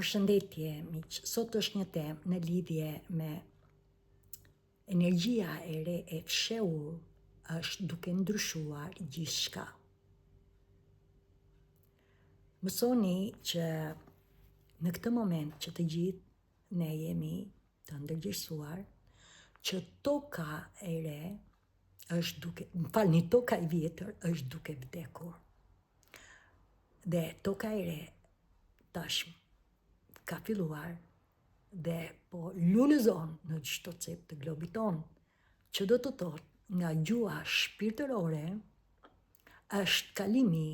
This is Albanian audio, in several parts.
Përshëndetje, miq. Sot është një temë në lidhje me energjia e re e fshehur është duke ndryshuar gjithçka. Mësoni që në këtë moment që të gjithë ne jemi të ndërgjegjësuar, që toka e re është duke, toka e vjetër është duke vdekur. Dhe toka e re tashmë ka filluar dhe po lullëzon në çdo cep të globit tonë, që do të thotë nga gjua shpirtërore është kalimi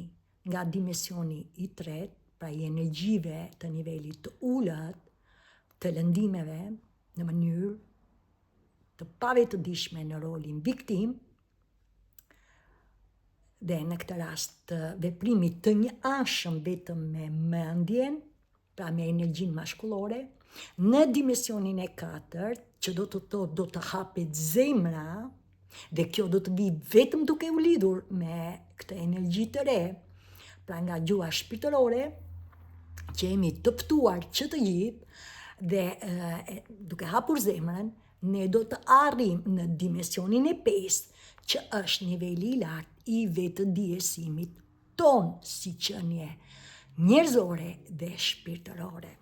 nga dimensioni i tretë, pra i energjive të nivelit të ulët, të lëndimeve në mënyrë të pavetëdijshme në rolin viktim, dhe në këtë rast të veprimit të njëanshëm vetëm me mendjen, pra me energjinë mashkullore, në dimensionin e katërt, që do të thotë do të hapet zemra, dhe kjo do të vi vetëm duke u lidhur me këtë energji të re, pra nga gjua shpirtërore, që jemi të ftuar që të gjithë, dhe duke hapur zemrën, ne do të arrim në dimensionin e pestë, që është niveli i lartë i vetëdijësimit tonë si qenie njerëzore dhe shpirtërore.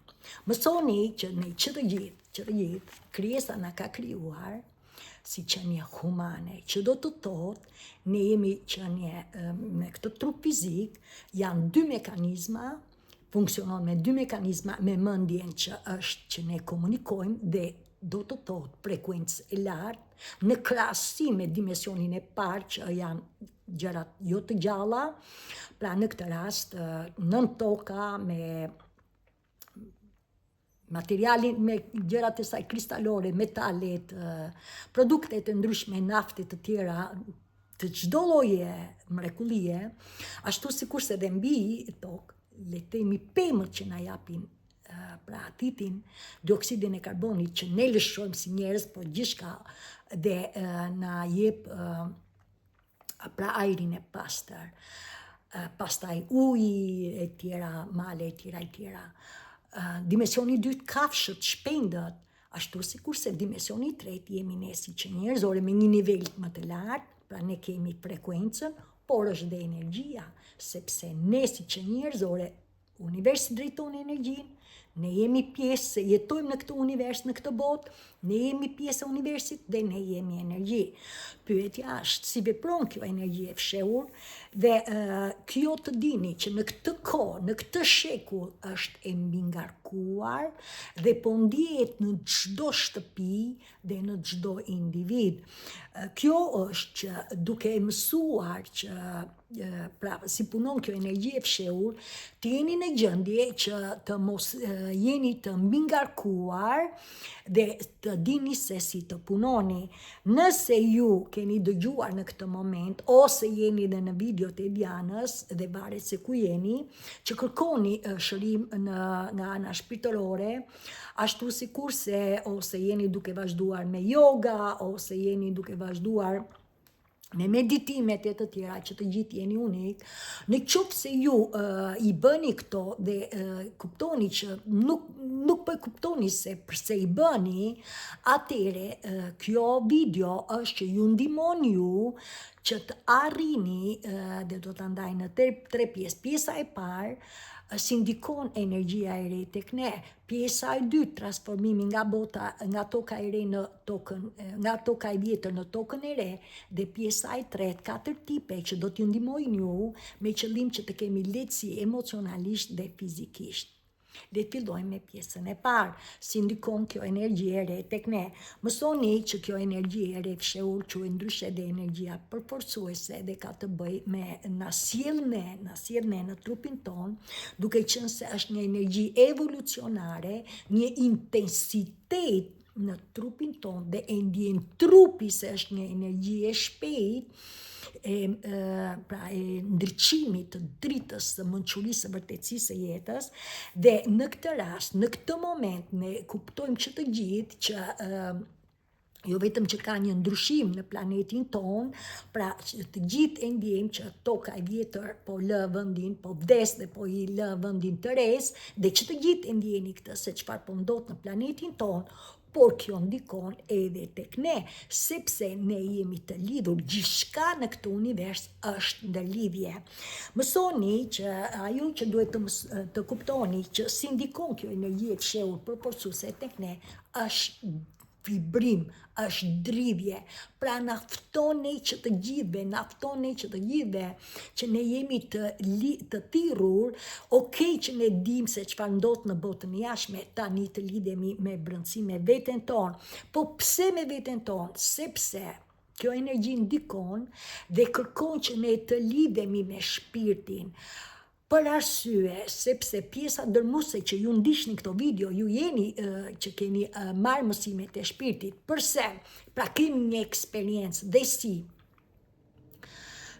Mësoni që ne që të gjithë, krijesa na ka krijuar si qenie humane, që do të thotë ne jemi qenie me këtë trup fizik, janë dy mekanizma, funksionon me dy mekanizma, me mendjen që është që ne komunikojmë dhe do të thotë frekuencë e lartë, në krahasim me dimensionin e parë që janë gjërat jo të gjalla, pra në këtë rast nën toka me materialin, me gjërat e saj kristalore, metalet, produktet e ndryshme, naftet të tjera, të çdo lloje mrekullie, ashtu sikurse dhe mbi tokë, le të themi pemët që na japin pra titin, dioksidin e karbonit që ne lëshojmë si njerëz, po gjithçka dhe na jep pra ajrin e pastër, pastaj uji e tjera, male e tjera. Dimensioni i dytë kafshët, shpendët, ashtu sikurse dimensioni i tretë jemi ne si që njerëzore me një nivel më të lartë, pra ne kemi frekuencën, por është dhe energjia, sepse ne si që njerëzore, universi drejton energjinë, ne jemi pjesë, jetojmë në këtë univers, në këtë botë, ne jemi pjesë e universit dhe ne jemi energji. Pyetja është si vepron kjo energji e fshehur, dhe kjo të dini që në këtë kohë, në këtë shekull është e mbingarkuar dhe po ndjehet në çdo shtëpi dhe në çdo individ. Kjo është që duke mësuar që pra si punon kjo energji e fshehur, të jeni në gjendje që të mos jeni të mbingarkuar dhe të dini se si të punoni. Nëse ju keni dëgjuar në këtë moment, ose jeni dhe në videot e Dianës, dhe varet se ku jeni, që kërkoni shërim nga ana shpirtërore, ashtu sikurse ose jeni duke vazhduar me yoga, ose jeni duke vazhduar me meditimet e të tjera, që të gjithë jeni unik, në qoftë se ju i bëni këto dhe kuptoni që nuk po e kuptoni se përse i bëni, atëre kjo video është që ju ndihmon ju që të arrini dhe do të ndaj në tre pjesë. Pjesa e parë si ndikon energjia e re tek ne. Pjesa e dytë, transformimi nga toka e re në tokën, nga toka e vjetër në tokën e re, dhe pjesa e tretë, 4 tipe që do t'ju ndihmojnë ju me qëllim që të kemi lehtësi emocionalisht dhe fizikisht. Le të fillojmë me pjesën e parë, si ndikon kjo energji e re tek ne. Mësoni që kjo energji e re fshehur quhet ndryshe dhe energjia përforcuese dhe ka të bëjë me na sjell ne në trupin ton, duke qenë se është një energji evolucionare, një intensitet në trupin ton dhe e ndjen trupi se është një energji e shpejtë, pra e ndriçimit të dritës së mençurisë së vërtetësisë së jetës, dhe në këtë rast, në këtë moment ne kuptojmë që të gjithë që jo vetëm që ka një ndryshim në planetin ton, pra që të gjithë e ndjejmë që toka e vjetër po lë vendin, po vdes dhe po i lë vendin të res, dhe që të gjithë e ndjeni këtë se çfarë po ndodh në planetin ton, por kjo ndikon edhe tek ne, sepse ne jemi të lidhur, gjithçka në këtë univers është ndërlidhje. Mësoni që ajo që duhet të kuptoni që si ndikon kjo energji e fshehur përporcuese tek ne është vibrim, është dridhje, pra naftoni që të gjithve që ne jemi të thirrur, okej që ne dim se çfarë ndodh në botën jashtme, tani të lidhemi me brendësi me veten tonë. Po pse me veten tonë? Sepse kjo energji ndikon dhe kërkon që ne të lidhemi me shpirtin. Për arsye, sepse pjesa dërmuese që ju ndiqni këto video, ju jeni që keni marrë mësimet e shpirtit. Përse? Pra kemi një eksperiencë dhe si.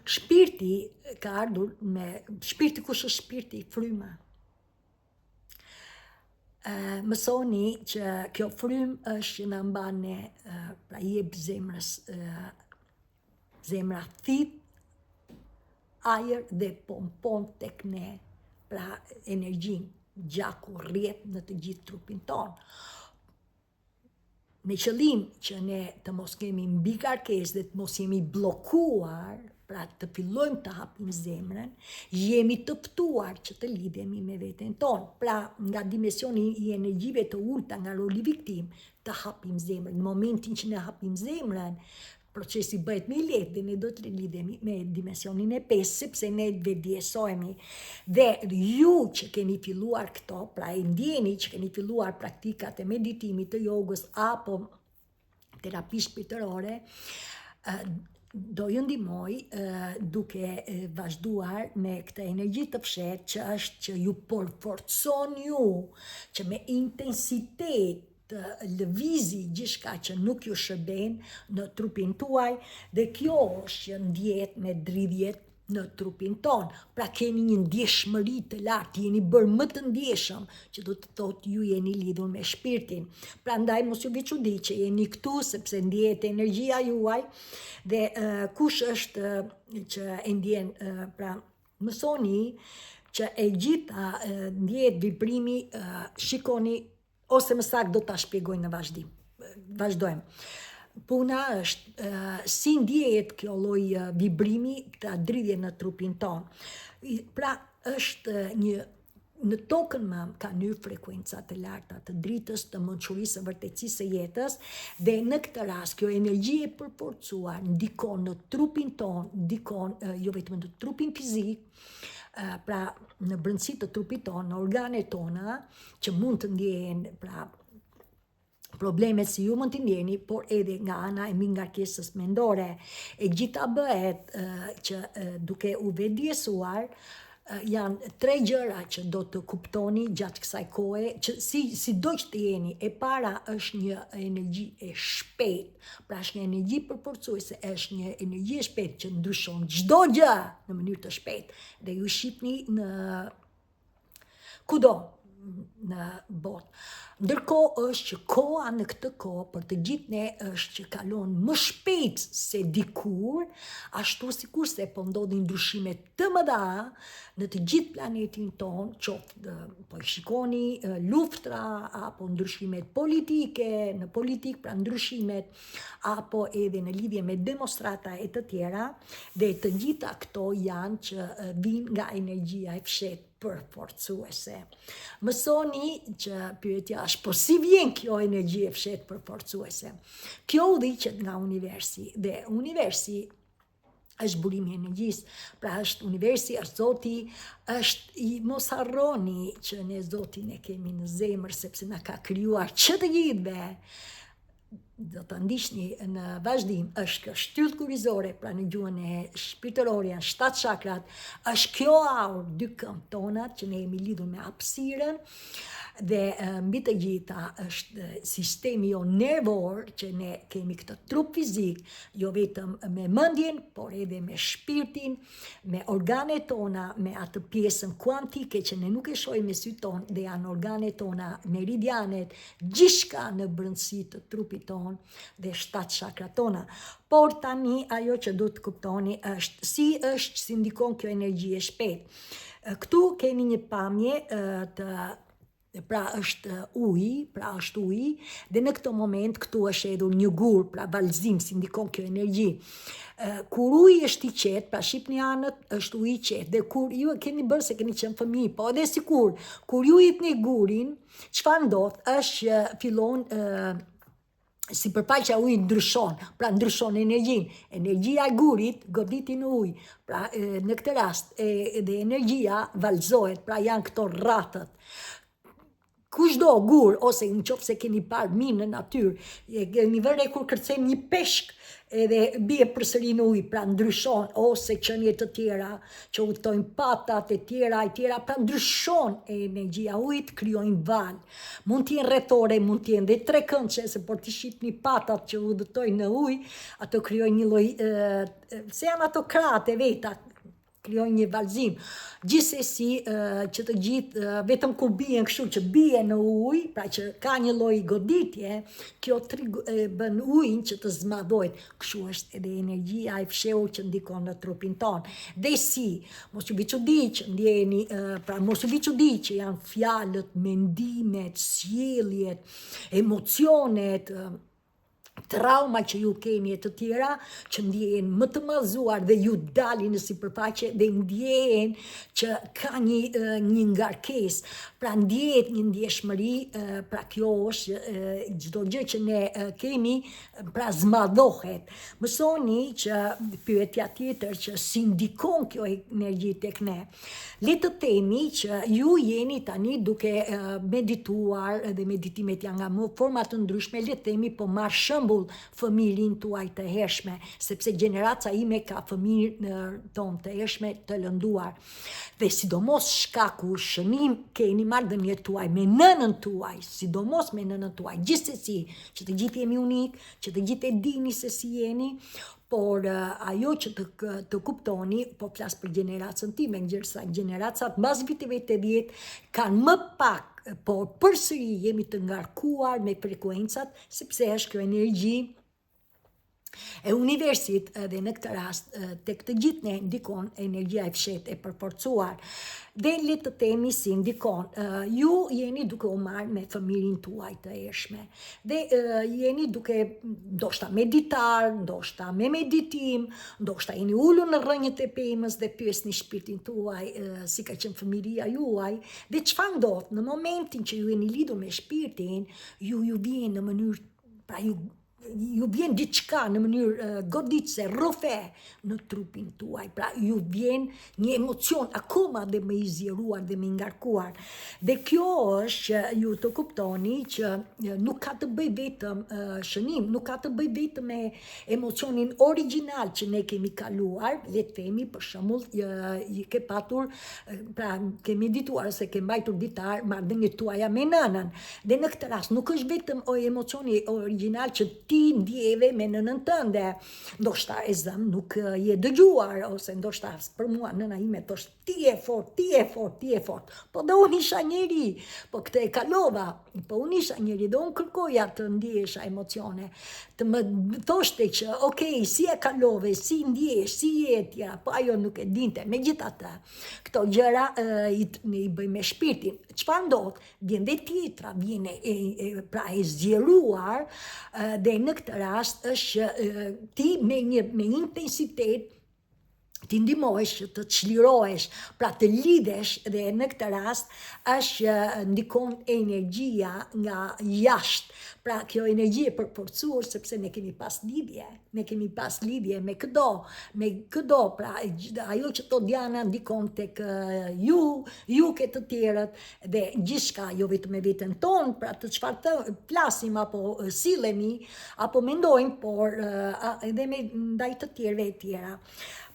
Shpirti ka ardhur me... Shpirti kush është shpirti? Fryma. Mësoni që kjo frymë është që na mban ne, pra i jep zemrës, zemra thith, ajer dhe pompon tek ne, pra energjin, gjaku rrjet në të gjithë trupin ton. Me qëllim që ne të mos kemi mbi karkesë dhe të mos jemi blokuar, pra të fillojmë të hapim zemrën, jemi të ftuar që të lidhemi me veten ton. Pra nga dimensioni i energjive të ulta nga roli viktim, të hapim zemrën. Në momentin që ne hapim zemrën, procesi bëhet më i lehtë dhe ne do të lidhemi me dimensionin e 5, sepse ne vetëdijsohemi. Dhe ju që keni filluar këto, pra e ndjeni që keni filluar praktikat e meditimit, të jogës apo terapi shpirtërore, do ju ndihmoj duke vazhduar me këtë energji të fshehtë që është që ju forcon ju që me intensitet të lëvizi gjithçka që nuk ju shërben në trupin tuaj, dhe kjo është që ndjehet me dridhjet në trupin ton. Pra keni një ndjeshmëri të lartë, jeni bërë më të ndjeshëm, që do të thotë ju jeni lidhur me shpirtin. Prandaj mos ju bëj çudi që jeni këtu sepse ndjehet energjia juaj dhe kush është që e ndjen, pra mësoni që e gjitha ndjehet vibrimi, shikoni ose më saktë do ta shpjegoj në vazhdim. Vazhdojmë. Puna është si ndjehet kjo lloj vibrimi të dridhje në trupin ton. Pra është në tokën ka një frekuenca të larta të dritës, të mençurisë, së vërtetësisë së jetës, dhe në këtë rast kjo energji e përforcuar ndikon në trupin ton, ndikon jo vetëm në trupin fizik, pra në brendësi të trupit ton, në organet tona, që mund të ndjehen, pra problemet si ju mund të ndjeni, por edhe nga ana e ngarkesës mendore. E gjitha bëhet që duke u vetëdijsuar, janë 3 gjëra që do të kuptoni gjatë kësaj kohe, që si do që të jeni. E para është një energji e shpejtë, pra është një energji përforcuese, është një energji e shpejtë që ndryshon çdo gjë në mënyrë të shpejtë, dhe ju shihni në kudo në botë. Ndërkohë është që koha në këtë kohë për të gjithë ne është që kalon më shpejt se dikur, ashtu sikur se po ndodhin ndryshime të mëdha në të gjithë planetin ton, qoftë po shikoni luftra apo ndryshimet politike, në politikë, pra ndryshimet, apo edhe në lidhje me demonstrata e të tjera, dhe të gjitha këto janë që vijnë nga energjia e fshehtë përforcuese. Mësoni që pyetja është, po si vjen kjo energji e fshehtë përforcuese? Kjo udhëhiqet nga universi, dhe universi është burimi i energjisë, pra është universi, është Zoti, mos harroni që ne Zotin e kemi në zemër, sepse na ka krijuar që të gjithëve. Do të ndiqni në vazhdim, është kjo shtyllë kurizore, pra në gjuhën e shpirtërore janë 7 chakrat, është kjo aur, 2 këmbë tonat që ne jemi lidhur me hapësirën, Dhe mbi të gjitha është sistemi jo nervor që ne kemi këtë trup fizik, jo vetëm me mendjen, por edhe me shpirtin, me organet tona, me atë pjesën kuantike që ne nuk e shohim me syt ton, dhe janë organet tona, meridianet, gjithçka në brendësi të trupit ton dhe 7 chakrat tona. Por tani ajo që do të kuptoni është si ndikon kjo energji e shpejtë. Këtu keni një pamje pra është ujë, dhe në këtë moment këtu është edhe një gur, pra valzim, si ndikon kjo energji. Kur uji është i qetë, pra shqipni anët është uji i qetë, dhe kur ju e keni bërë se keni qenë fëmijë, po edhe sikur, kur ju i thni gurin, çfarë ndodh është fillon si përfaqja ujit ndryshon, pra ndryshon energjia e gurit goditi në ujë, pra në këtë rast edhe energjia valzohet, pra janë këto rratët. Kushdo gur, ose në qoftë se keni parë mirë në natyrë, keni vënë kur kërcen një peshk, edhe bie përsëri në ujë, pra ndryshon, ose qenie të tjera që udhtojnë patat e tjera, pra ndryshon energjia ujit, krijojnë val. Mund t'jenë rrethore, mund t'jenë dhe trekëndshë, se por t'i shihni patat që udhtojnë në ujë, ato krijojnë një lloj, se janë ato krahët e veta, krijojnë një valzim. Gjithsesi që të gjithë, vetëm kur bien kështu që bie në ujë, pra që ka një lloj goditje, kjo bën ujin që të zmadhohet. Kështu është edhe energjia e fshehur që ndikon në trupin ton. Dhe mos ju çudi që ndjeni, pra mos ju çudi që janë fjalët, mendimet, sjelljet, emocionet, trauma që ju keni e të tjera, që ndjehen më të madhzuar dhe ju dalin në sipërfaqe dhe ndjehen që ka një ngarkesë, pra ndjehet një ndjeshmëri, pra kjo është çdo gjë që ne kemi, pra zmadhohet. Mësoni që pyetja tjetër që si ndikon kjo energji tek ne. Le të themi që ju jeni tani duke medituar, dhe meditimet janë nga forma të ndryshme, le të themi po marr shembull fëmijën tuaj të hershme, sepse gjeneraca ime ka fëmijën tonë të hershme të lënduar. Dhe sidomos shkaku shënim keni marrëdhëniet tuaj me nënën tuaj, sidomos me nënën tuaj, gjithsesi që të gjithë jemi unik, që të gjithë e dini se si jeni, por ajo që të kuptoni, po flas për gjeneracën time, ndërsa generacat mbas viteve 80 kanë më pak, por përsëri jemi të ngarkuar me frekuencat, sepse është kjo energji e universit, dhe në këtë rast tek të gjithë ne ndikon energjia e fshehtë e përforcuar. Dhe le të themi si ndikon. Ju jeni duke u marrë me fëmijën tuaj të hershme. Dhe jeni duke ndoshta meditar, ndoshta me meditim, ndoshta jeni ulur në rrënjët e pemës dhe pyesni shpirtin tuaj si ka qenë fëmijëria juaj. Dhe çfarë ndodh në momentin që ju jeni lidhur me shpirtin, ju vjen në mënyrë, pra ju vjen diçka në mënyrë goditse, rrufe në trupin tuaj, pra ju vjen një emocion akoma dhe më i zjeruar dhe më i ngarkuar. Dhe kjo është që ju të kuptoni që nuk ka të bëj vetëm shënim, nuk ka të bëj vetëm me emocionin original që ne kemi kaluar, le të themi për shembull ke patur, pra ke medituar ose ke mbajtur ditar marrëdhëniet tuaja me nënën. Dhe në këtë rast nuk është vetëm emocioni original që ti ndjeve me nënën tënde, ndoshta e zëm nuk je dëgjuar, ose ndoshta për mua nëna ime thoshte ti je fort, po dhe unë isha njeri, po këtë e kalova, po unë isha njeri dhe unë kërkoja të ndjesha emocione, të më thoshte që okej, si e kalove, si ndjesh, si je tjera, po ajo nuk e dinte. Megjithatë, këto gjëra i bëj me shpirtin. Çfarë ndodh? Vjen dhe tjetra, vjen pra e zgjeruar, dhe në këtë rast është ti me intensitet ti ndihmohesh të çlirohesh, pra të lidhesh, dhe në këtë rast është ndikon energjia nga jashtë. Pra kjo energji e përforcuar sepse ne kemi pas lidhje me këdo, pra ajo që thot Diana ndikon tek ju ke të tjerët, dhe gjithçka, jo vetëm me veten tonë, pra të çfarë të flasim apo sillemi apo mendojmë, por edhe me ndaj të tjerëve e tjera.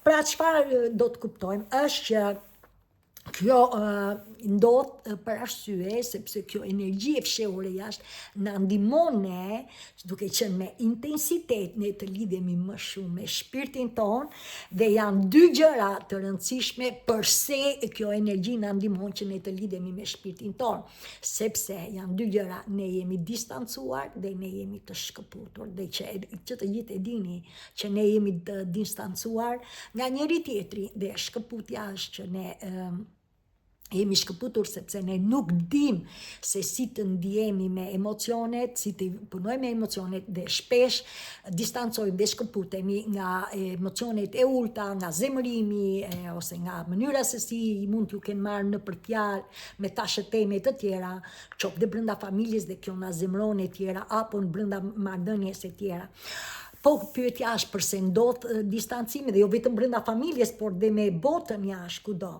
Pra çfarë do të kuptojmë është që Kjo ndodh për arsye sepse kjo energji e fshehur e jashtë na ndihmon ne, duke qenë me intensitet, ne të lidhemi më shumë me shpirtin ton, dhe janë dy gjëra të rëndësishme përse kjo energji na ndihmon që ne të lidhemi me shpirtin ton, sepse janë dy gjëra, ne jemi distancuar dhe ne jemi të shkëputur, dhe që të gjithë e dini që ne jemi të distancuar nga njëri tjetri, dhe shkëputja është që ne jemi shkëputur sepse ne nuk dim se si të ndjehemi me emocionet, si të punojmë me emocionet, dhe shpesh distancojmë dhe shkëputemi nga emocionet e ulta, nga zemërimi, ose nga mënyra se si mund t'ju kenë marrë në përfjalë me tashëteme të tjera, qoftë dhe brenda familjes dhe kjo na zemëron e tjera, apo në brenda marrëdhënies e tjera. Po pyetja është përse ndodh distancimi, dhe jo vetëm brenda familjes, por dhe me botën jashtë kudo.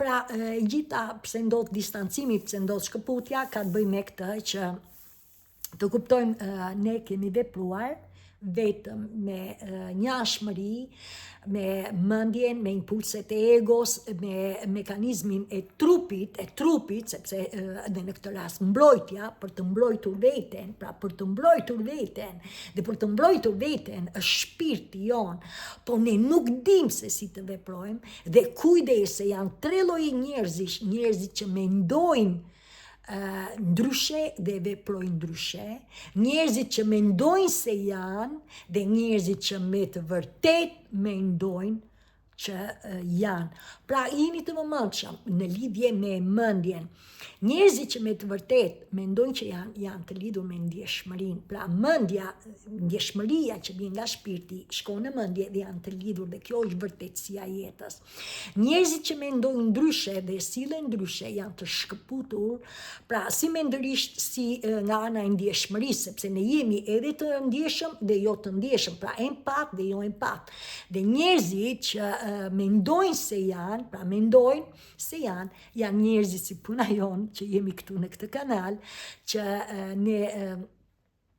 Pra, gjitha pse ndodh distancimi, pse ndodh shkëputja, ka të bëjë me këtë që të kuptojmë ne kemi vepruar vetëm me njashmëri, me mendjen, me impulset e egos, me mekanizmin e trupit, sepse edhe në këtë rast mbrojtja, për të mbrojtur veten, pra për të mbrojtur veten, dhe për të mbrojtur veten është shpirti jon, po ne nuk dim se si të veprojmë, dhe kujdese, janë tre lloje njerëzish, njerëzit që mendojnë ndryshe dhe veprojnë ndryshe, njerëzit që mendojnë se janë dhe njerëzit që me të vërtet mendojnë që janë. Pra, jeni të vëmendshëm në lidhje me mendjen. Njerëzit që me të vërtet mendojnë që janë të lidhur me ndjeshmërinë. Pra, ndjeshmëria që vjen nga shpirti shkon në mendje dhe janë të lidhur, dhe kjo është vërtetësia e jetës. Njerëzit që mendojnë ndryshe dhe sillen ndryshe janë të shkëputur, pra si mendërisht, si nga ana e ndjeshmërisë, sepse ne jemi edhe të ndjeshëm dhe jo të ndjeshëm, pra empat dhe jo empat. Dhe njerëzit që mendojnë se janë, pra mendojnë se janë njerëzit si puna jonë që jemi këtu në këtë kanal, që ne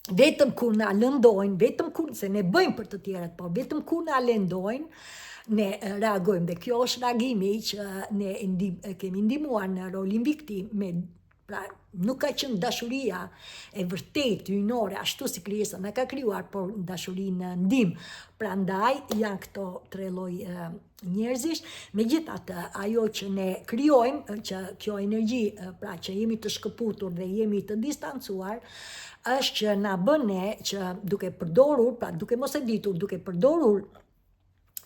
vetëm kur na lëndojnë, vetëm kur, se ne bëjmë për të tjerët, po vetëm kur na lëndojnë, ne reagojmë, dhe kjo është reagimi që ne kemi ndihmuar në rolin viktim, pra nuk ka qenë dashuria e vërtet hyjnore, ashtu si krijesa na ka krijuar, por dashurinë ndihmë. Prandaj janë këto tre lloj njerëzish. Megjithatë, ajo që ne krijojmë, që kjo energji, pra që jemi të shkëputur dhe jemi të distancuar, është që na bën ne që duke përdorur, pra duke mos e ditur, duke përdorur,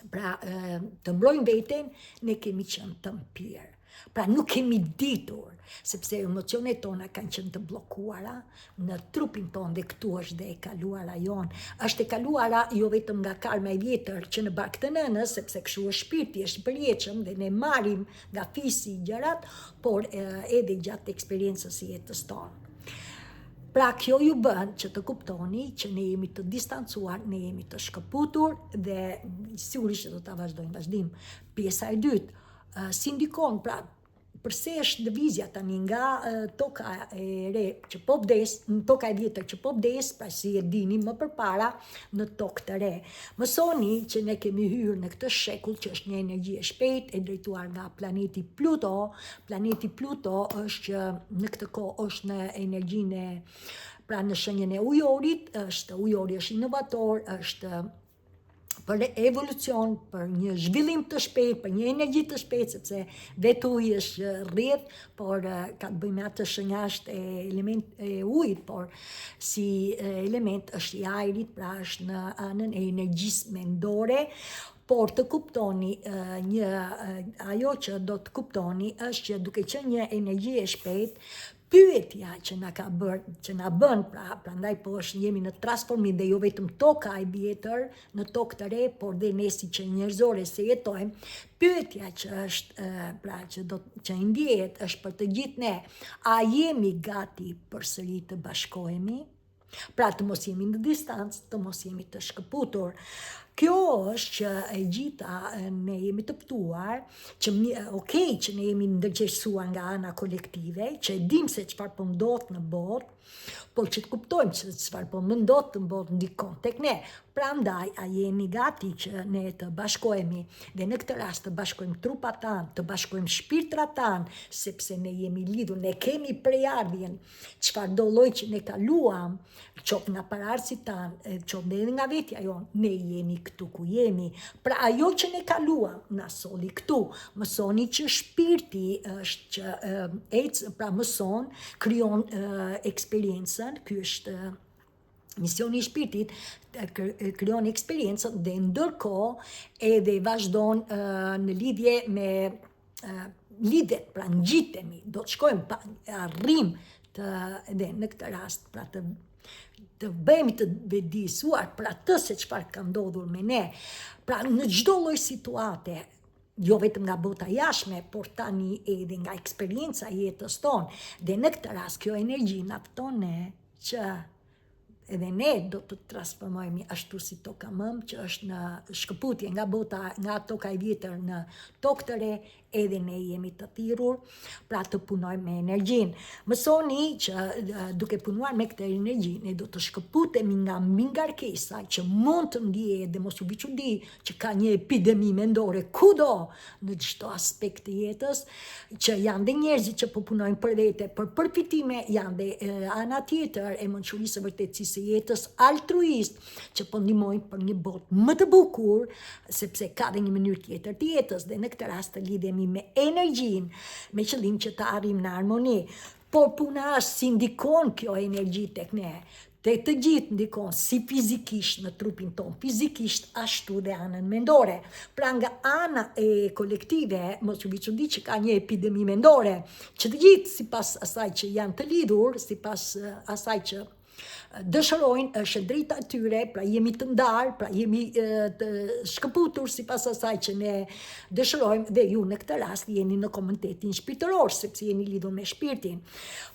pra të mbrojmë veten, ne kemi qenë të mpirë. Pra nuk kemi ditur, sepse emocionet tona kanë qenë të bllokuara në trupin ton, dhe këtu është dhe e kaluara jonë. Është e kaluara jo vetëm nga karma e vjetër që në barkë të nënës, sepse kështu është shpirti, është i përjetshëm dhe ne marrim nga fisi gjërat, por edhe gjatë eksperiencës së jetës tonë. Pra kjo ju bën që të kuptoni që ne jemi të distancuar, ne jemi të shkëputur, dhe sigurisht që do ta vazhdojmë vazhdim. Pjesa e dytë, si ndikon, pra përse është lëvizja tani nga toka e re që po vdes, në toka e vjetër që po vdes, pra si e dini më përpara, në tokë të re. Mësoni që ne kemi hyrë në këtë shekull që është një energji e shpejtë, e drejtuar nga planeti Pluto. Planeti Pluto është që në këtë kohë është në energjinë, pra në shenjën e ujorit, ujori është inovator, është për evolucion, për një zhvillim të shpejt, për një energji të shpejt, sepse vetë uji është rrjedh, por ka të bëjë me atë shenjasht e element e ujit, por si element është i ajrit, pra është në anën e energjisë mendore. Por të kuptoni ajo që do të kuptoni është që duke qenë një energji e shpejt, pyetja që na bën, pra prandaj po jemi në transformim, dhe jo vetëm toka e vjetër në tokë të re, por dhe ne si që njerëzore se jetojmë, pyetja që është, pra që ndjehet është për të gjithë ne, a jemi gati përsëri të bashkohemi? Pra të mos jemi në distancë, të mos jemi të shkëputur. Kjo është që e gjitha ne jemi të pëtuar, që që ne jemi ndërgjegjësuar nga ana kolektive, që e dim se çfarë po ndodh në botë, por që të kuptojmë që çfarë po ndodh në botë ndikon tek ne. Prandaj, a jeni gati që ne të bashkohemi, dhe në këtë rast të bashkojmë trupat tanë, të bashkojmë shpirtrat tanë, sepse ne jemi lidhur, ne kemi prejardhjen, çfarëdo lloj që ne kaluam, qoftë nga paraardhësit tanë, qoftë edhe nga vetja jonë, ne jemi këtu ku jemi. Pra ajo që ne kaluam, na soli këtu. Mësoni që shpirti është që pra mëson, krijon eksperiencën, ky është misioni i shpirtit, krijon eksperiencën dhe ndërkohë edhe vazhdon në lidhje me lidhet, pra ngjitemi, do të shkojmë, arrim edhe në këtë rast, pra të bëjmë të vedisuar për atë se çfarë ka ndodhur me ne. Pra në çdo lloj situate, jo vetëm nga bota jashtme, por tani edhe nga eksperienca e jetës tonë. Dhe në këtë rast kjo energji na fton ne që edhe ne do të transformohemi ashtu si toka mëm, që është në shkëputje nga bota, nga toka e vjetër në tokë të re, edhe ne jemi të thirrur, pra të punojmë me energjinë. Mësoni që duke punuar me këtë energji, ne do të shkëputemi nga ngarkesa që mund të ndihet dhe mos u bë çudi që ka një epidemi mendore kudo në çdo aspekt të jetës, që janë dhe njerëzit që po punojnë për vete, për përfitime, janë dhe ana tjetër e mençurisë së vërtetësisë së jetës altruist, që po ndihmojnë për një botë më të bukur, sepse ka dhe një mënyrë tjetër të jetës, dhe në këtë rast të lidhemi me energjinë, me qëllim që të arrijmë në armoni. Por puna është si ndikon kjo energji tek ne. Te të gjithë ndikon, si fizikisht në trupin tonë, fizikisht ashtu dhe anën mendore. Pra nga ana e kolektive, mos u bë çudi që ka një epidemi mendore, që të gjithë sipas asaj që janë të lidhur, sipas asaj që dëshërojnë, është drejta e tyre, pra jemi të ndarë, pra jemi të shkëputur sipas asaj që ne dëshërojmë, dhe ju në këtë rast jeni në komunitetin shpirtëror, sepse jeni lidhur me shpirtin.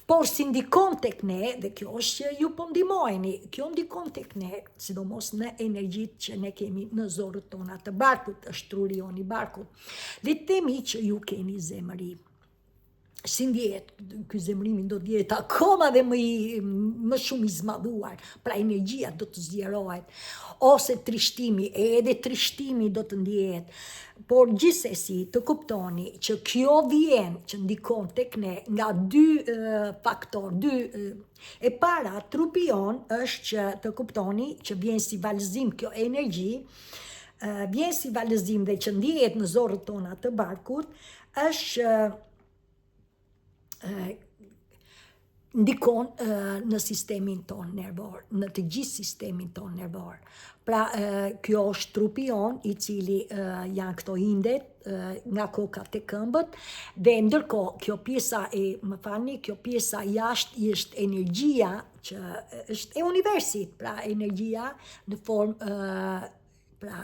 Por si ndikon tek ne, dhe kjo është që ju po ndihmojeni, kjo ndikon tek ne, sidomos në energjitë që ne kemi në zorët tona të barkut, është truri jon i barkut. Le të themi që ju keni zemëri. Si ndjehet ky zemërimi, do të jetë akoma dhe më shumë i zmadhuar, pra energjia do të zgjerohet, ose trishtimi, edhe trishtimi do të ndjehet. Por gjithsesi të kuptoni që kjo vjen që ndikon tek ne nga dy faktor, e para trupi jon është që të kuptoni që vjen si valëzim kjo energji, vjen si valëzim dhe që ndjehet në zorët tona të barkut, është ndikon në sistemin ton nervor, në të gjithë sistemin ton nervor. Pra kjo është trupi jon, i cili janë këto indet nga koka te këmbët, dhe ndërkohë kjo pjesa kjo pjesa jashtë është energjia që është e universit, pra energjia në formë pra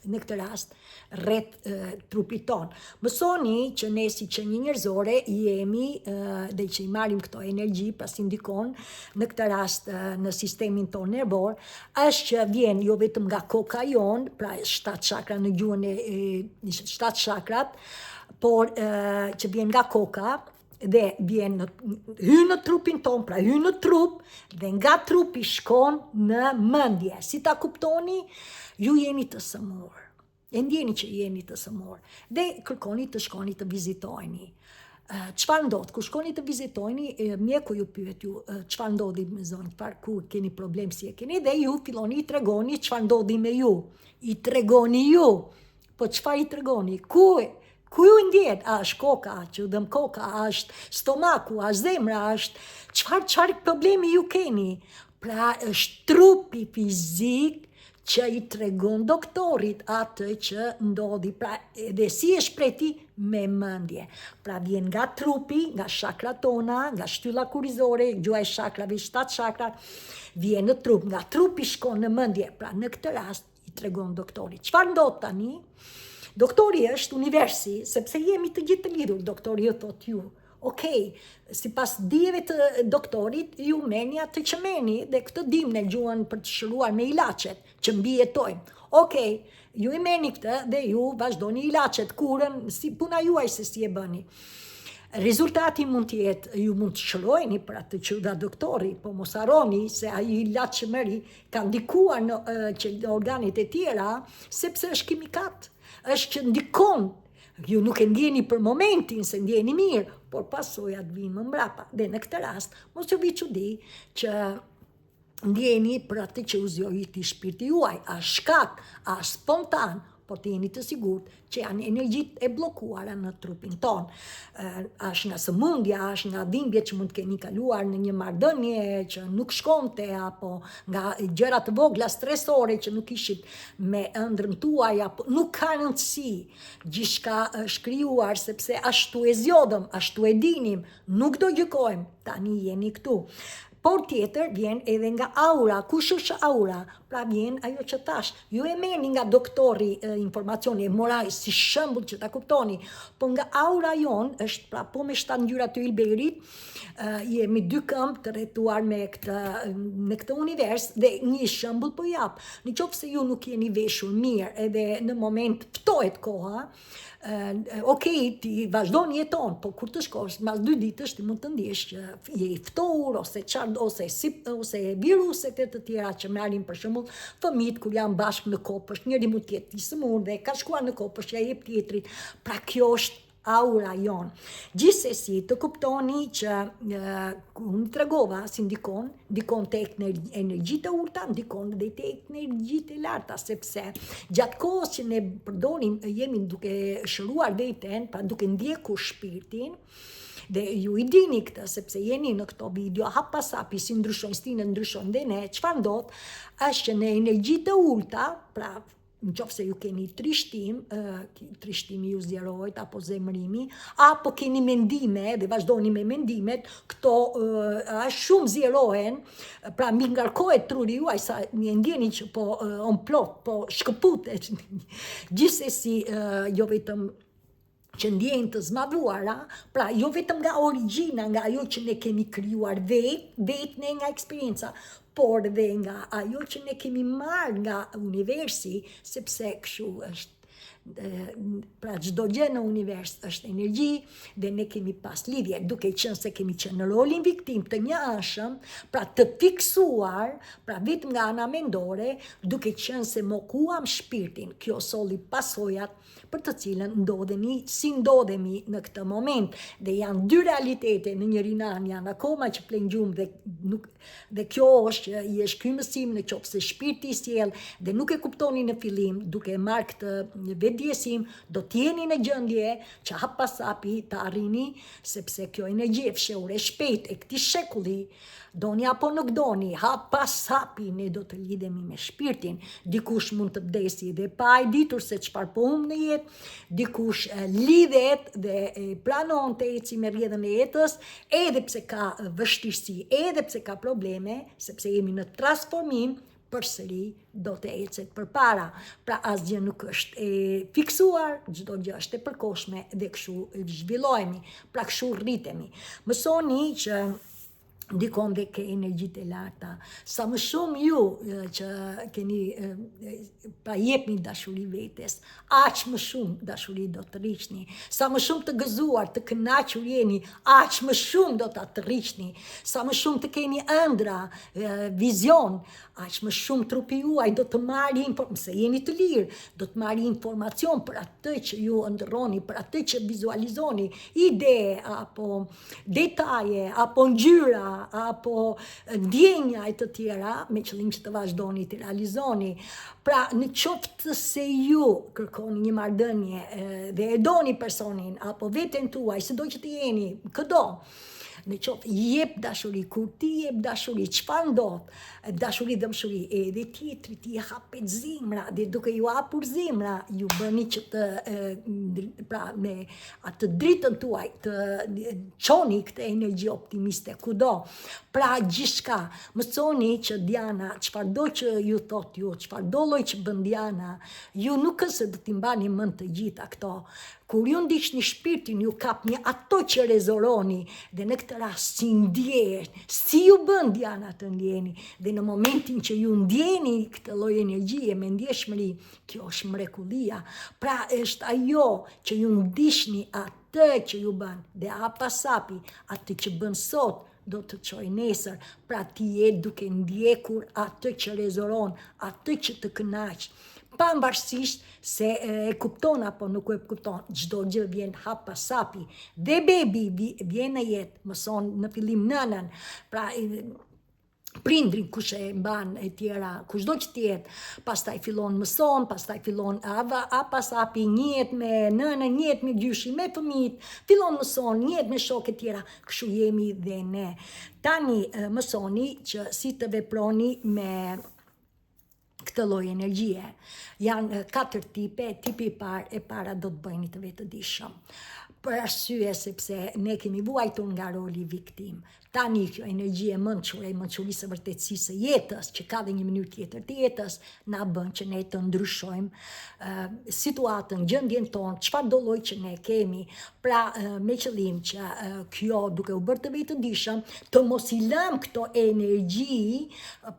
në këtë rast rreth trupit ton. Mësoni që ne si qenie njerëzore jemi dhe që i marrim këto energji, pra si ndikon në këtë rast në sistemin ton nervor, është që vjen jo vetëm nga koka jon, pra 7 çakra në gjuhën e 7 çakrat, por që vjen nga koka dhe hyn në trupin ton, pra hyn në trup, dhe nga trupi shkon në mendje. Si ta kuptoni? Ju jeni të sëmur, e ndjeni që jeni të sëmur, dhe kërkoni të shkoni të vizitojni. Çfarë ndodh? Kur shkoni të vizitojni, mjeku ju pyet ju, çfarë ndodhi me zonë, ku keni problem, si e keni, dhe ju filloni i tregoni çfarë ndodhi me ju. I tregoni ju, po çfarë i tregoni? Ku ju ndjet? A është koka, që dëm koka, a është stomaku, a është zemra, është çfarë problemi ju keni? Pra është trupi fizik që i tregon doktorit atë që ndodhi, pra edhe si e shpreti me mendje. Pra vjen nga trupi, nga shakrat tona, nga shtylla kurizore, gjuha e shakrave, 7 çakrat, vjen në trup, nga trupi shkon në mendje. Pra në këtë rast i tregon doktorit. Çfarë ndodh tani? Doktori është universi, sepse jemi të gjithë të lidhur. Doktori ju thot ju, Okej, sipas dijeve të doktorit, ju meni atë që meni dhe këtë dim në gjuhën për të shëruar me ilaçet që mbi jetojmë. Okej, ju i meni këtë dhe ju vazhdoni ilaçet, kurën, si puna juaj se si e bëni. Rezultati mund të jetë, ju mund të shërojni për atë që dha doktori, po mos harroni se ai ilaç që merri ka ndikuar në organit e tjera, sepse është kimikat, është që ndikon. Ju nuk e ndjeni për momentin se ndjeni mirë, por pasojat vinë më mbrapa. Dhe në këtë rast, mos ju vi çudi që ndjeni për atë që u zgjodhi shpirti juaj, a shkak, a spontan, por të jeni të sigurt që janë energjitë e bllokuara në trupin ton. Është nga sëmundja, është nga dhimbjet që mund të keni kaluar në një marrëdhënie që nuk shkonte, apo nga gjëra të vogla stresore që nuk ishit me ëndrrën tuaj, apo nuk ka rëndësi. Gjithçka është krijuar sepse ashtu e zgjodhëm, ashtu e dinim, nuk do gjykojmë, tani jeni këtu. Por tjetër vjen edhe nga aura. Kush është aura? Pra vjen ajo që tash. Ju e merrni nga doktori informacioni, e mora si shembull që ta kuptoni. Po nga aura jon është pra po me 7 ngjyra të Hilberit, jemi 2 këmbë të rrethuar me këtë univers dhe një shembull po jap. Nëse ju nuk jeni veshur mirë edhe në moment ftohet koha, okej, ti vazhdon jeton, po kur të shkosh mbas 2 ditësh ti mund të ndjesh që je i ftohur ose viruset e të tjera që marrin për shembull fëmijët kur janë bashkë në kopësht, njëri mund të jetë i sëmurë dhe ka shkuar në kopësht, ja jep tjetrit. Pra kjo është aura jon. Gjithsesi të kuptoni që unë tregova si ndikon tek energjitë e ulta, ndikon dhe tek energjitë e larta, sepse gjatë kohës që ne përdorim, jemi duke shëruar veten, pra duke ndjekur shpirtin, dhe ju i dini këtë, sepse jeni në këto video, hap pas hapi, si ndryshojnë stinë, ndryshojnë dhe ne, çfarë ndodh, është që në energjitë e ulta, pra nëse ju keni trishtimi ju zjerojt, apo zemërimi, apo keni mendime dhe vazhdoni me mendimet, këto shumë zjerohen, pra mbi ngarkohet truri juaj, sa një ndjeni që po plot, po shkëputet. Gjithsesi, jo vetëm që ndjejnë të zmadhuara, pra jo vetëm nga origjina, nga ajo që ne kemi krijuar vetë nga eksperienca, por dhe nga ajo që ne kemi marrë nga universi, sepse kështu është. Pra çdo gjë në univers është energji dhe ne kemi pas lidhje, duke qenë se kemi qenë në rolin viktim të një anshëm, pra të fiksuar, pra vetëm nga ana mendore, duke qenë se mokuam shpirtin, kjo solli pasojat për të cilën ndodhemi si ndodhemi në këtë moment, dhe janë 2 realitete në njërin anë, janë akoma që plen gjumë dhe kjo është që i është ky mësim në qoftë se shpirti i sjell dhe nuk e kuptoni në fillim, duke marrë këtë vetdjesim, do t'jeni në gjendje që hap pas hapi të arrini, sepse kjo energji e fshehur e shpejt e këtij shekulli, doni apo nuk doni, hap pas hapi ne do të lidhemi me shpirtin. Dikush mund të vdesi dhe pa e ditur se çfarë po humb në jetë, dikush lidhet dhe planon të eci me rrjedhën e jetës, edhe pse ka vështirësi, edhe pse ka probleme, sepse jemi në transformim, përsëri do të ecet përpara. Pra asgjë nuk është e fiksuar, çdo gjë është e përkohshme dhe kështu zhvillohemi, pra kështu rritemi. Mësoni që ndikon dhe ke energjitë e larta. Sa më shumë ju që keni pra jepni dashuri vetes, aq më shumë dashuri do të rriqni. Sa më shumë të gëzuar, të kënaqur jeni, aq më shumë do të rriqni. Sa më shumë të keni ëndra, vizion, aq më shumë trupi juaj do të marrë se jeni të lirë, do të marrë informacion për atë që ju ndërroni, për atë që vizualizoni, ide apo detaje, apo ngjyra, apo ndjenja e të tjera, me qëllim që të vazhdoni të realizoni. Pra në qoftë se ju kërkoni një marrëdhënie dhe e doni personin, apo veten tuaj, se do që të jeni, këdo, në qoftë jep dashuri, kur ti jep dashuri, çfarë ndodh? Dashuri dhe mëshuri, edhe tjetri ti hapet zemra, dhe duke ju hapur zemra, ju bëni që pra me atë dritën tuaj të çoni këtë energji optimiste kudo. Pra gjithçka, mësoni që Diana, çfarëdo që ju thot ju, çfarëdo lloj që bën Diana, ju nuk është se do t'i mbani mend të gjitha këto. Kur ju ndiqni shpirtin, ju kapni ato që rezoroni, dhe në këtë rast si ndjeni, si ju bën Diana të ndjeni, dhe në momentin që ju ndjeni këtë lloj energjie me ndjeshmëri, kjo është mrekullia. Pra është ajo që ju ndiqni atë që ju bën, dhe hapasapi atë që bën sot, do të çoj nesër, pra ti je duke ndjekur atë që rezoron, atë që të kënaq. Pavarësisht se e kupton apo nuk e kupton, çdo gjë vjen hapasapi. Dhe bebi vjen në jetë, mëson në fillim nënën, pra prindrin kush e mban e tjera, kushdo që tjetë, pastaj fillon mëson, pastaj fillon hapasapi, njihet me nënën, njihet me gjyshin, me fëmijët, fillon mëson, njihet me shokët tjera, kështu jemi dhe ne. Tani mësoni që si të veproni me këtë lloj energjie. Janë 4 tipe, tipi e para do të bëjni të vetëdijshëm. Për arsye sepse ne kemi vuajtur nga roli viktim. Tani kjo energjie mençure, mençurisë së vërtetësisë së jetës, që ka dhe një mënyrë tjetër të jetës, na bën që ne të ndryshojmë situatën, gjendjen tonë, çfarë do lloj që ne kemi. Pra me qëllim që kjo duke u bërë të vetëdijshëm, të mos i lëm këto energji,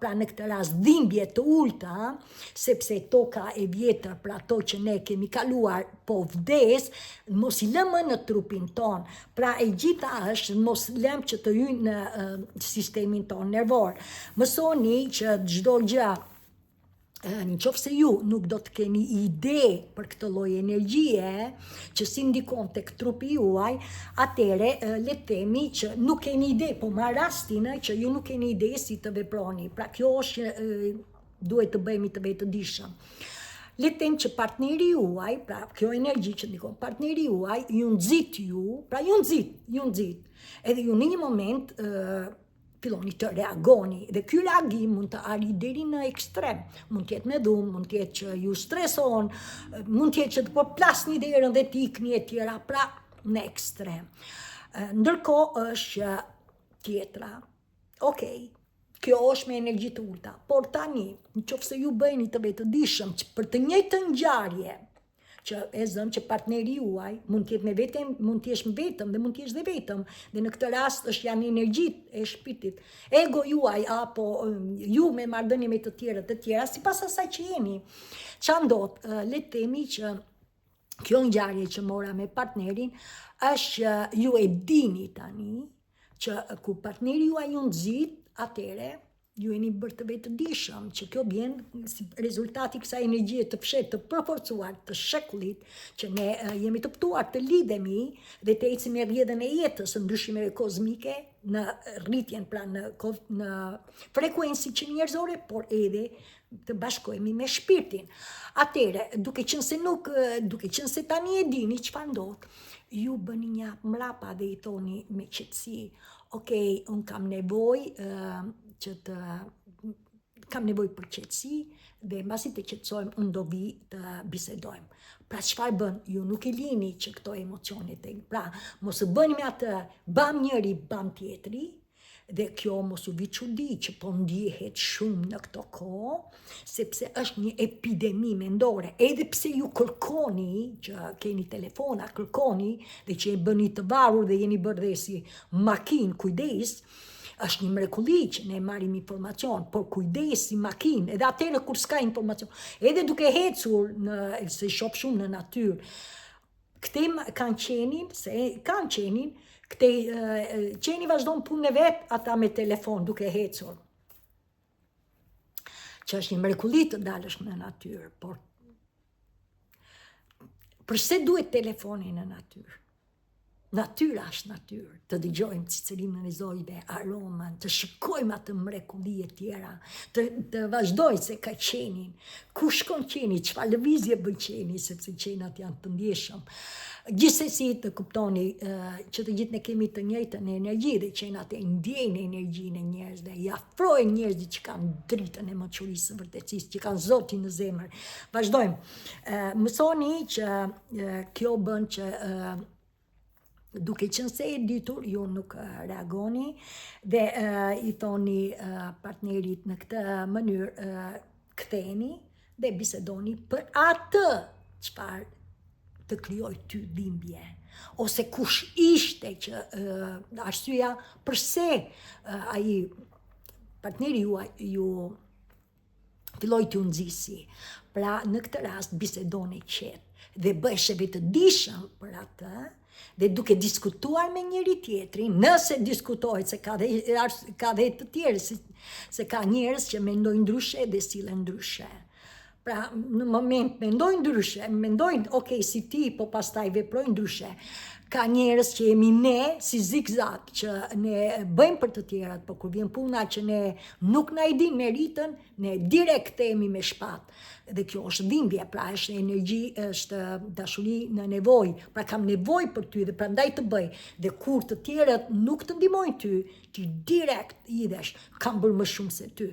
pra në këtë rast dhimbje të ulta, sepse toka e vjetër, pra ato që ne kemi kaluar po vdes, mos i lëmë në trupin ton. Pra e gjitha është mos lëm që të hyjnë në sistemin ton nervor. Mësoni që çdo gjë, në qoftë se ju nuk do të keni ide për këtë lloj energjie që si ndikon tek trupi juaj, atëre le të themi që nuk keni ide, po marr rastin që ju nuk keni ide si të veproni. Pra kjo është duhet të bëhemi të vetëdijshëm. Le të them që partneri juaj, pra kjo energji që ndikon partneri juaj, ju nxit ju, pra ju nxit. Edhe ju në një moment filloni të reagoni, dhe ky reagim mund të arrijë deri në ekstrem. Mund të jetë me dhumë, mund të jetë që ju streson, mund të jetë që të po plasni derën dhe të ikni e tjera, pra në ekstrem. Ndërkohë është tjetra. Okej. Kjo është me energji të ulta, por tani, nëse ju bëni të vetëdijshëm për të njëjtën ngjarje, që e zëm që partneri juaj mund të jetë me vetëm, mund të jesh me vetëm dhe mund të jesh dhe vetëm, dhe në këtë rast janë energjitë e shpirtit, ego juaj apo ju me marrëdhënie me të tjera, sipas asaj që jeni. Çfarë ndodh? Le të themi që kjo ngjarje që mora me partnerin është ju e dini tani që ku partneri juaj ju nxit, atëre ju jeni bërë të vetëdijshëm, që kjo vjen si rezultati kësaj energjie të fshehtë, të përforcuar, të shekullit, që ne jemi të ftuar të lidhemi dhe të ecim me rrjedhën e jetës, ndryshimeve kozmike, në rritjen, pra në frekuenci që njerëzore, por edhe të bashkohemi me shpirtin. Atëre, duke qenë se tani e dini çfarë ndodh, ju bëni një mrapa dhe i thoni me qetësi, okej, unë kam nevojë kam nevojë për qetësi, dhe mbasi të qetësojmë, unë do vi të bisedojmë. Pra çfarë bën? Ju nuk e lini që këto emocione të, pra mos e bëni me atë, bam njëri, bam tjetri, dhe kjo mos u vi çudi që po ndihet shumë në këto kohë, sepse është një epidemi mendore. Edhe pse ju kërkoni, që keni telefona, kërkoni, dhe që e bëni të varur dhe jeni bërë dhe si makinë, kujdes, është një mrekulli që ne marrim informacion, por kujdes si makinë, edhe atëherë kur s'ka informacion, edhe duke ecur se shoh shumë në natyrë. Këte kanë qenin, këte qeni vazhdon punën e vet, ata me telefon duke ecur. Që është një mrekulli të dalësh në natyrë, por përse duhet telefoni në natyrë? Natyra është natyrë, të dëgjojmë cicërimën e zojve, aromën, të shikojmë atë mrekulli e tjera, të vazhdojmë se ka qenin, ku shkon qeni, çfarë lëvizje bën qeni, sepse qenat janë të ndjeshëm. Gjithsesi të kuptoni që të gjithë ne kemi të njëjtën energji, dhe qenat e ndjejnë energjinë e njerëzve, i afrojnë njerëzit që kanë dritën e mençurisë së vërtetësisë, që kanë Zotin në zemër. Vazhdojmë. Mësoni që kjo bën që duke qenë se e ditur, ju nuk reagoni dhe i thoni partnerit në këtë mënyrë, ktheni dhe bisedoni për atë çfarë të krijoj ty dhimbje. Ose kush ishte që arsyeja përse ai partneri ju filloi t'ju nxisi. Pra në këtë rast bisedoni qetë dhe bëheshe vetëdijshëm për atë, dhe duke diskutuar me njëri tjetrin, nëse diskutohet, se ka dhe të tjerë, se ka njerëz që mendojnë ndryshe dhe sillen ndryshe. Pra në moment mendojnë ndryshe, mendojnë ok si ti, po pastaj veprojnë ndryshe. Ka njerëz që jemi ne si zigzag, që ne bëjmë për të tjerat, po kur vjen puna që ne nuk na i din meritën, ne direkt themi me shpatë. Dhe kjo është dhimbje, pra është energji, është dashuri në nevojë. Pra kam nevojë për ty dhe prandaj të bëj. Dhe kur të tjerët nuk të ndihmojnë ty, ti direkt idhesh, kam bërë më shumë se ty.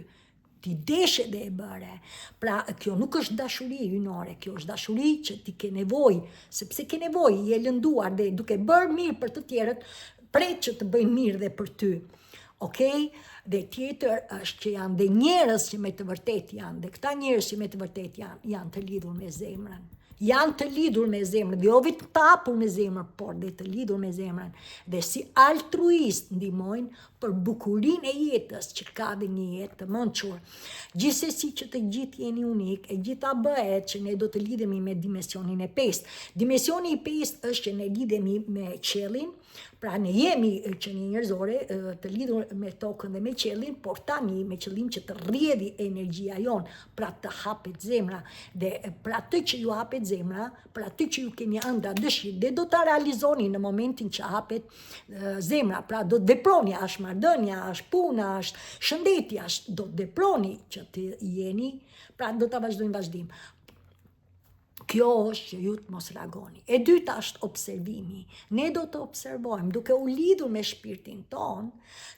Ti deshe dhe e bëre. Pra kjo nuk është dashuri hynore, kjo është dashuri që ti ke nevojë, sepse ke nevojë, je lënduar dhe duke bërë mirë për të tjerët, pret që të bëjnë mirë dhe për ty. Okej? Dhe tjetër është që janë dhe njerëz që me të vërtet janë, dhe këta njerëz që me të vërtet janë të lidhur me zemrën. Janë të lidhur me zemrën, dhe jo vetë të hapur me zemrën, por dhe të lidhur me zemrën. Dhe si altruist ndihmojnë për bukurinë e jetës, që ka dhe një jetë të mençur. Gjithsesi që të gjithë jeni unik, e gjitha bëhet që ne do të lidhemi me dimensionin e 5. Dimensioni i 5 është që ne lidhemi me qiellin, pra ne jemi që një njerëzore të lidhur me tokën dhe me qiellin, por tani me qëllim që të rrjedhi energjia jonë, pra të hapet zemra. Dhe për atë që ju hapet zemra, për atë që ju keni ëndra dëshirë, dhe do të realizoni në momentin që hapet zemra, pra do të veproni, është marrëdhënia, është puna, është shëndetja, do të veproni që të jeni, pra do të vazhdojmë vazhdim. Kjo është që ju të mos reagoni. E dyta është observimi. Ne do të observojmë, duke u lidhur me shpirtin ton,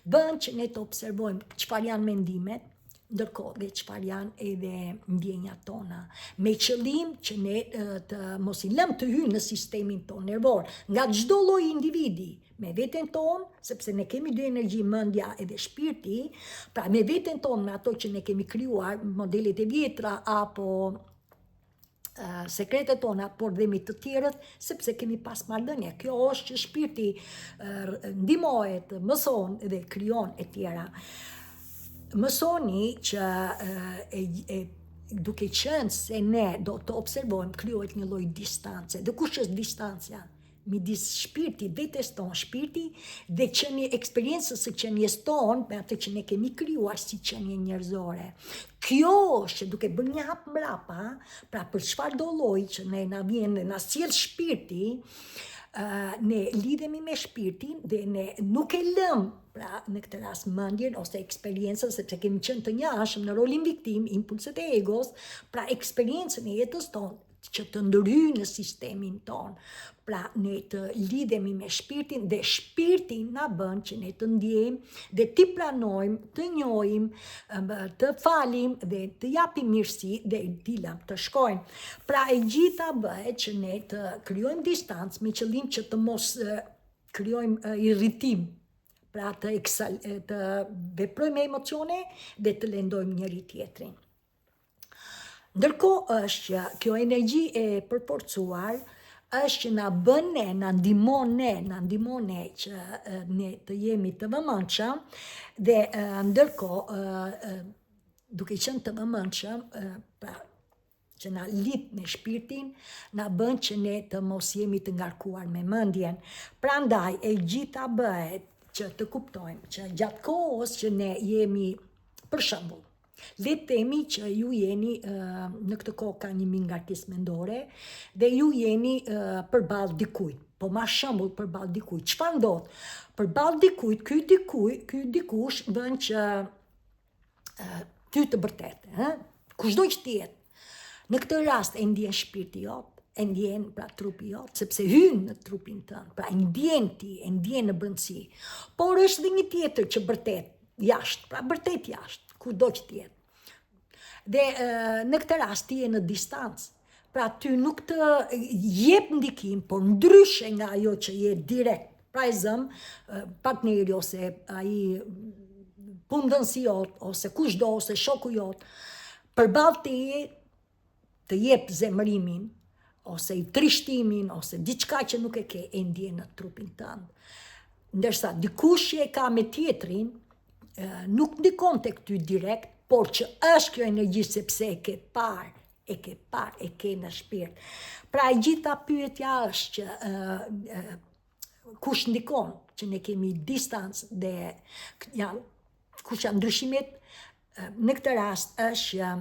bën që ne të observojmë çfarë janë mendimet, ndërkohë dhe çfarë janë edhe ndjenjat tona, me qëllim që ne të mos i lëmë të hyjnë në sistemin ton nervor, nga çdo lloj individi, me veten ton, sepse ne kemi dy energji, mendja edhe shpirti, pra me veten ton, me ato që ne kemi krijuar, modelet e vjetra apo sekretet tona, por dhe me të tjerët, sepse kemi pas marrëdhënie. Kjo është që shpirti ndihmohet, mëson dhe krijon e tjera. Mësoni që duke qenë se ne do të observojmë, krijohet një lloj distance. Dhe kush është distanca? Midis shpirti, vetes ton, shpirti dhe qenie eksperiencës së qenies ton, me atë që ne kemi krijuar si qenie njerëzore. Kjo është që duke bërë një hap mbrapa, pra për çfarëdo lloj që ne na vjen dhe na sjell shpirti, ne lidhemi me shpirtin dhe ne nuk e lëm, pra në këtë rast mendjen ose eksperiencën, sepse kemi qenë të njashëm në rolin viktim, impulset e egos, pra eksperiencën e jetës tonë që të ndërhyjë në sistemin ton. Pra ne të lidhemi me shpirtin dhe shpirtin na bën që ne të ndjejmë dhe të pranojmë, të njohim, të falim dhe të japim mirësi dhe dila të shkojnë. Pra e gjitha bëhet që ne të krijojmë distancë me qëllim që të mos krijojmë irritim. Pra të veprojmë emocione dhe të lëndojmë njëri tjetrin. Ndërkohë është që kjo energji e përforcuar është që na bën ne, na ndihmon ne që ne të jemi të vëmendshëm dhe ndërkohë duke qenë të vëmendshëm, pra që na lidh me shpirtin, na bën që ne të mos jemi të ngarkuar me mendjen. Prandaj e gjitha bëhet që të kuptojmë që gjatë kohës që ne jemi, për shembull, le të themi që ju jeni në këtë kohë ka një ngarkesë mendore dhe ju jeni përballë dikujt. Po ma shembull përballë dikujt. Çfarë ndodh? Përballë dikujt, ky dikush bën që ty të bërtetë, kushdo që të jetë. Në këtë rast e ndjen shpirti jot, e ndjen pra trupi jot, sepse hyn në trupin tënd. Pra e ndjen ti, e ndjen në brendësi. Por është dhe një tjetër që bërtet jashtë, pra bërtet jashtë. Kudo që tjetë. Dhe në këtë rast ti e në distancë. Pra ty nuk të jep ndikim, por ndryshe nga ajo që je direkt. Pra e zëmë, partneri ose ai punëdhënësi jot, ose kushdo, ose shoku jot, përballë teje të jep zemërimin, ose i trishtimin, ose diçka që nuk e ke, e ndjen në trupin tënd. Ndërsa dikush që e ka me tjetrin, nuk ndikon tek ty direkt, por që është kjo energji sepse e ke parë, e ke në shpirt. Pra e gjitha pyetja është që kush ndikon, që ne kemi distancë dhe kush janë ndryshimet, në këtë rast është që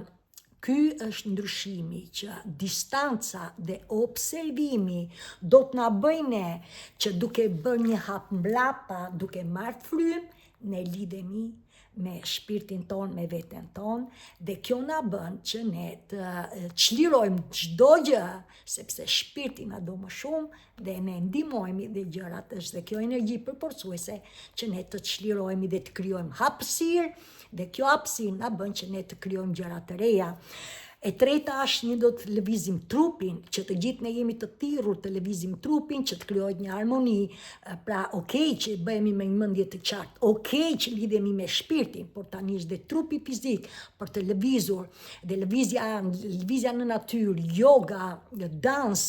ky është ndryshimi që distanca dhe observimi do të na bëjnë që duke bërë një hap mbrapa, duke marrë frymë, ne lidhemi me shpirtin ton, me veten ton, dhe kjo na bën që ne të çlirojmë çdo gjë, sepse shpirti na do më shumë dhe ne ndihmojmë dhe gjërat, është dhe kjo energji përforcuese që ne të çlirojmë dhe të krijojmë hapësirë, dhe kjo hapësirë na bën që ne të krijojmë gjëra të reja. E treta është një do të lëvizim trupin, që të gjithë ne jemi të thirrur të lëvizim trupin, që të krijohet një harmoni, pra okej që bëhemi me një mendje të qartë, okej që lidhemi me shpirtin, por tani është dhe trupi fizik për të lëvizur, dhe lëvizja në natyrë, yoga, dans,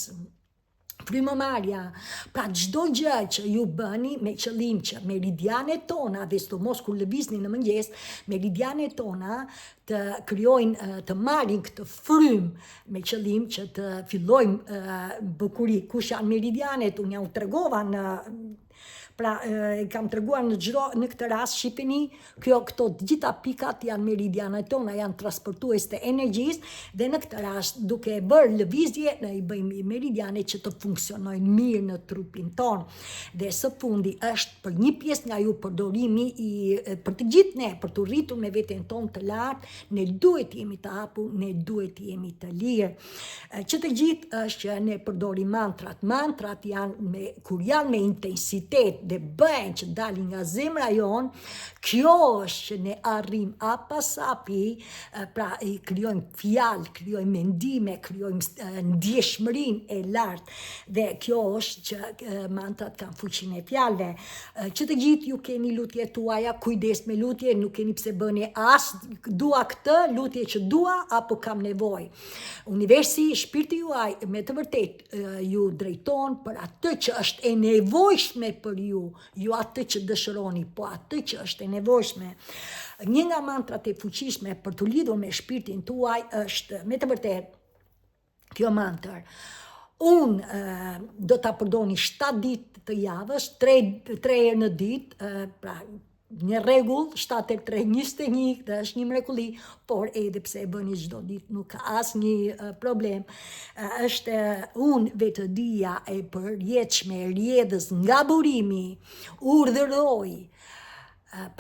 frymëmarrja, pra çdo gjë që ju bëni me qëllim që meridianet tona, dhe sidomos kur lëvizni në mëngjes, meridianet tona të krijojnë, të marrin këtë frymë me qëllim që të fillojmë bukuri. Kush janë meridianet? Unë ja u tregova pra kam treguar në këtë rast, shiheni, këto të gjitha pikat janë meridianet tona, janë transportues të energjisë, dhe në këtë rast duke bërë lëvizje ne i bëjmë meridianet që të funksionojnë mirë në trupin ton. Dhe së fundi është për një pjesë nga ju përdorimi për të gjithë ne, për të rritur me veten ton të lartë, ne duhet jemi të hapur, ne duhet jemi të lirë. Që të gjithë është që ne përdorim mantrat. Mantrat janë kur janë me intensitet dhe bëjnë që dalin nga zemra jonë, kjo është që ne arrim apasapi, pra i krijojmë fjalë, krijojmë mendime, krijojmë ndjeshmërinë e lartë, dhe kjo është që mantrat kanë fuqinë e fjalëve. Që të gjithë ju keni lutjet tuaja, kujdes me lutje, nuk keni pse bëni as dua këtë, lutje që dua apo kam nevojë. Universi, shpirti juaj me të vërtet ju drejton për atë që është e nevojshme për ju atë që dëshironi, po atë që është e nevojshme. Një nga mantrat e fuqishme për të lidhur me shpirtin tuaj është, me të vërtet, kjo mantër. Unë do ta përdorni 7 ditë të javës, 3 herë në ditë, pra një rregull, 7-3-21, dhe është një mrekulli, por edhe pse e bëni çdo ditë nuk ka asnjë problem. Është unë vetëdia e përjetshme e rjedhës nga burimi, urdhëroj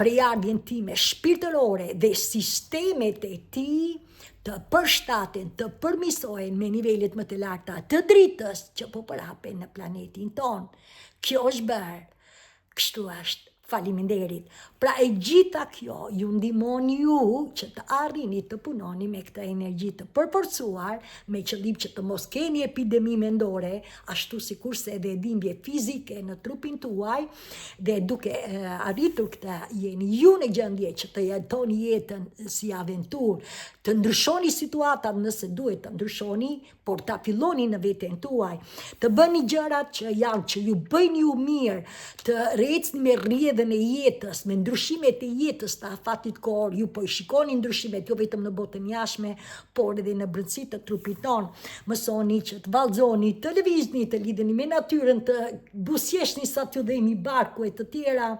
prejardhjen time shpirtërore dhe sistemet e tij të përshtaten, të përmirësohen me nivelet më të larta të dritës që po përhapen në planetin ton. Kjo është bërë, kështu është. Faleminderit. Pra e gjitha kjo ju ndihmon ju që të arrini të punoni me këtë energji të përforcuar, me qëllim që të mos keni epidemi mendore, ashtu sikurse edhe dhimbje fizike në trupin tuaj, dhe duke arritur këtë jeni ju në gjendje që të jetoni jetën si aventurë, të ndryshoni situatat nëse duhet të ndryshoni, por ta filloni në veten tuaj, të bëni gjërat që ju bëjnë ju mirë, të ecni me rrjedhën e jetës, me ndryshimet e jetës të afatit kohor, ju po i shikoni ndryshimet jo vetëm në botën jashtme, por edhe në brendësitë të trupit ton. Mësoni që të vallëzoni, të lëvizni, të lidheni me natyrën, të buzëqeshni sa t'ju dhemi barku e të tjera,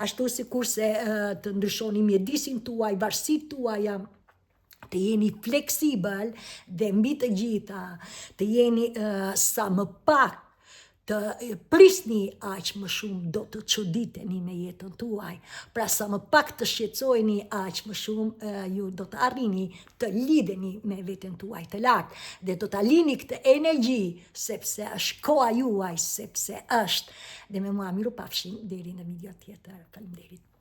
ashtu sikurse të ndryshoni mjedisin tuaj, varësitë tuaja, të jeni fleksibël dhe mbi të gjitha, të jeni sa më pak të prisni aq më shumë, do të çuditeni me jetën tuaj. Pra sa më pak të shqetësoheni aq më shumë, ju do të arrini të lidheni me veten tuaj të lartë, dhe do ta lini këtë energji, sepse është koha juaj, sepse është. Dhe me mua miru pafshim deri në video tjetër. Faleminderit.